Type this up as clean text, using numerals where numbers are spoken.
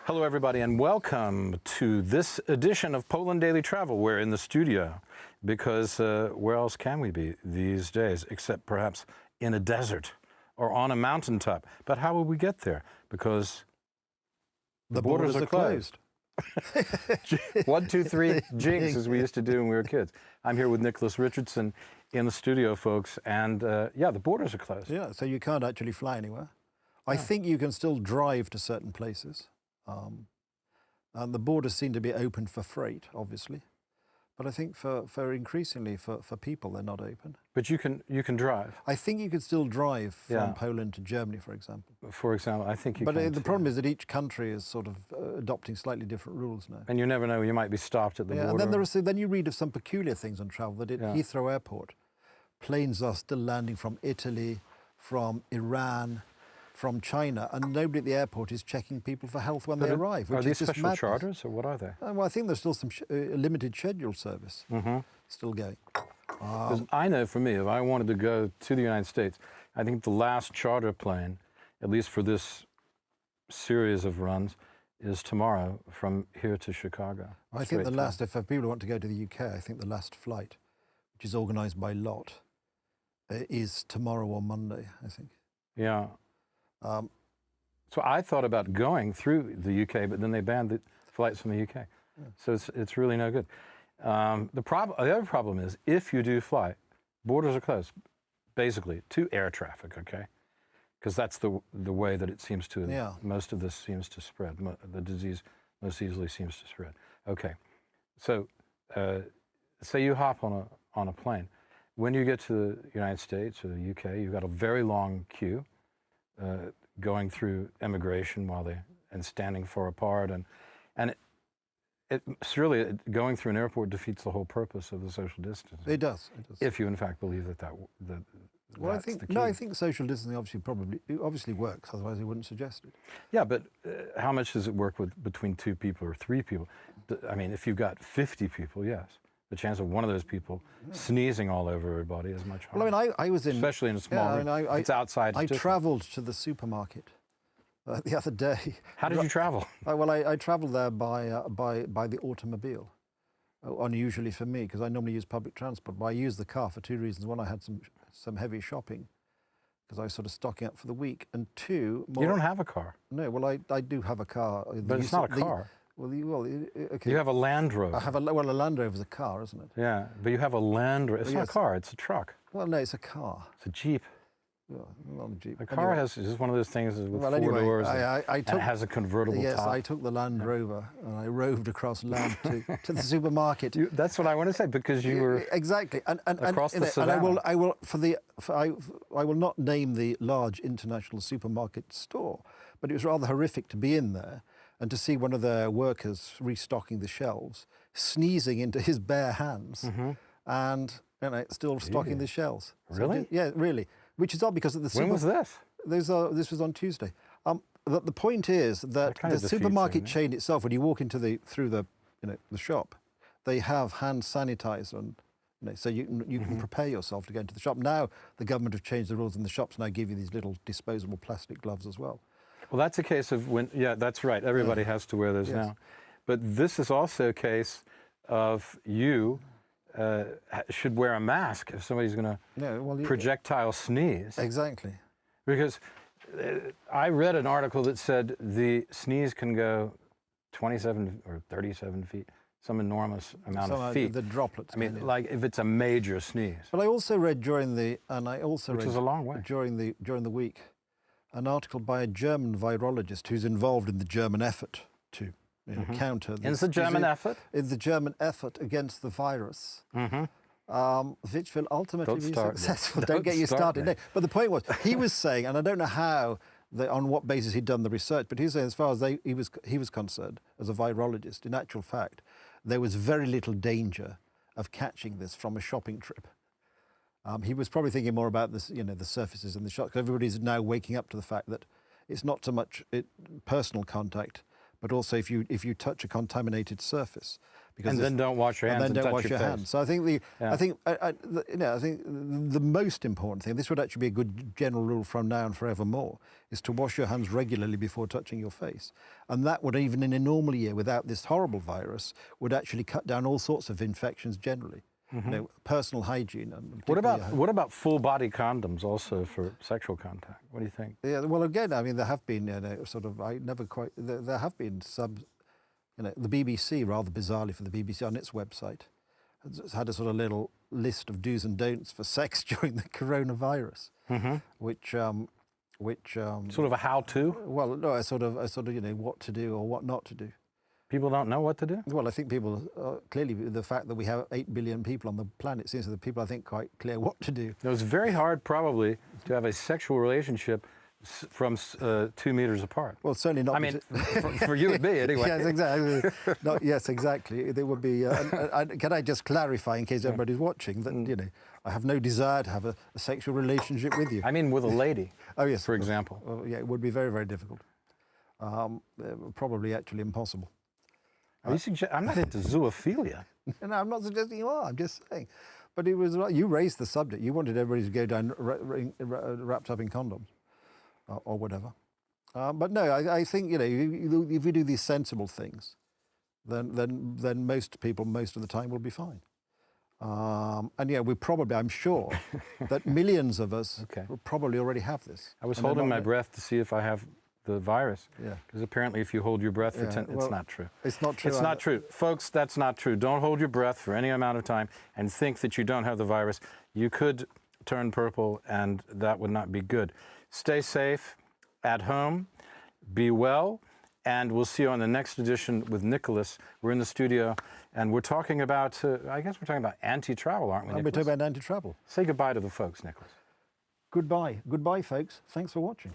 Hello, everybody, and welcome to this edition of Poland Daily Travel. We're in the studio because where else can we be these days except perhaps in a desert or on a mountaintop? But how will we get there? Because the borders are closed. 1, 2, 3, jinx, as we used to do when we were kids. I'm here with Nicholas Richardson in the studio, folks, and yeah, the borders are closed. Yeah, so you can't actually fly anywhere. I think you can still drive to certain places. And the borders seem to be open for freight, obviously. But I think for increasingly for people, they're not open. But you can drive. I think you could still drive from Poland to Germany, for example. For example, I think you can. But the problem is that each country is sort of adopting slightly different rules now. And you never know, you might be stopped at the border. And then you read of some peculiar things on travel, that at Heathrow Airport, planes are still landing from Italy, from Iran, from China, and nobody at the airport is checking people for health when they arrive. Are these special charters, or what are they? Well, I think there's still some limited scheduled service still going. I know for me, if I wanted to go to the United States, I think the last charter plane, at least for this series of runs, is tomorrow from here to Chicago. I think the last, if people want to go to the UK, I think the last flight, which is organised by LOT, is tomorrow or Monday, I think. Yeah. So I thought about going through the UK, but then they banned the flights from the UK. Yeah. So it's really no good. The other problem is, if you do fly, borders are closed, basically, to air traffic, okay? Because that's the way that it seems to, most of this seems to spread. The disease most easily seems to spread. Okay, so say you hop on a plane. When you get to the United States or the UK, you've got a very long queue. Going through immigration and standing far apart, and it's really, going through an airport defeats the whole purpose of the social distancing. It does. If you in fact believe that well, I think social distancing obviously works. Otherwise, they wouldn't suggest it. Yeah, but how much does it work between 2 people or 3 people? I mean, if you've got 50 people, yes. The chance of one of those people sneezing all over everybody is much higher. Well, I mean, I was in... Especially in a small room. It's outside. I travelled to the supermarket the other day. How did you travel? Well, I travelled there by the automobile. Unusually for me, because I normally use public transport. But I used the car for 2 reasons. One, I had some heavy shopping, because I was sort of stocking up for the week. And 2... You don't have a car? No, well, I do have a car. But it's not a car. Okay. You have a Land Rover. I have a Land Rover's a car, isn't it? Yeah, but you have a Land Rover. It's not a car, it's a truck. Well, no, it's a car. It's a Jeep. Yeah, not a Jeep. A car is one of those things with 4 doors and it has a convertible top. Yes, I took the Land Rover and I roved across land to the supermarket. That's what I want to say, because you were exactly across the Savannah. And I will not name the large international supermarket store, but it was rather horrific to be in there and to see one of their workers restocking the shelves, sneezing into his bare hands, and still stocking the shelves. Really? Yeah, really. Which is odd, because at the when was this? This was on Tuesday. The point is that the supermarket chain itself, when you walk into through the shop, they have hand sanitizer, and so you can prepare yourself to go into the shop. Now the government have changed the rules, and the shops now give you these little disposable plastic gloves as well. Well, that's a case of when, that's right. Everybody has to wear those now. But this is also a case of you should wear a mask if somebody's going to projectile sneeze. Exactly. Because I read an article that said the sneeze can go 27 or 37 feet, some enormous amount of feet. The droplets. I mean, like if it's a major sneeze. But I also read which is a long way. during the week, an article by a German virologist who's involved in the German effort to counter this. It's the German effort? It's the German effort against the virus, which will ultimately be successful. Don't get you started. No. But the point was, he was saying, and I don't know on what basis he'd done the research, but he was saying, as far as he was concerned, as a virologist, in actual fact, there was very little danger of catching this from a shopping trip. He was probably thinking more about this, the surfaces in the shop, because everybody's now waking up to the fact that it's not so much personal contact, but also if you touch a contaminated surface. And then don't wash your hands and then don't touch wash your face. hands. So I think I think the most important thing, this would actually be a good general rule from now and forevermore, is to wash your hands regularly before touching your face. And that would, even in a normal year without this horrible virus, would actually cut down all sorts of infections generally. Personal hygiene. And what about full body condoms also for sexual contact? What do you think? Yeah, well, again, I mean, there have been there have been the BBC, rather bizarrely for the BBC on its website, has had a sort of little list of do's and don'ts for sex during the coronavirus, which sort of a how-to. Well, no, a sort of what to do or what not to do. People don't know what to do? Well, I think people, clearly the fact that we have 8 billion people on the planet seems that the people, I think, quite clear what to do. It was very hard probably to have a sexual relationship from 2 meters apart. Well, certainly not. I mean, for you and me, anyway. Yes, exactly. Yes, exactly. There would be. Can I just clarify, in case everybody's watching, that I have no desire to have a sexual relationship with you. I mean, with a lady. Oh yes, for example. Well, yeah, it would be very, very difficult. Probably actually impossible. I'm not into zoophilia. No, I'm not suggesting you are. I'm just saying. But it was you raised the subject. You wanted everybody to go down wrapped up in condoms. Or whatever. But no, I think, if we do these sensible things, then most people, most of the time, will be fine. And yeah, I'm sure that millions of us will probably already have this. I was holding my breath to see if I have the virus. Yeah. Because apparently if you hold your breath for 10, it's not true. It's not true. It's not true. Folks, that's not true. Don't hold your breath for any amount of time and think that you don't have the virus. You could turn purple, and that would not be good. Stay safe at home, be well, and we'll see you on the next edition with Nicholas. We're in the studio, and we're talking about, I guess we're talking about anti-travel, aren't we, Nicholas? We're talking about anti-travel. Say goodbye to the folks, Nicholas. Goodbye. Goodbye, folks. Thanks for watching.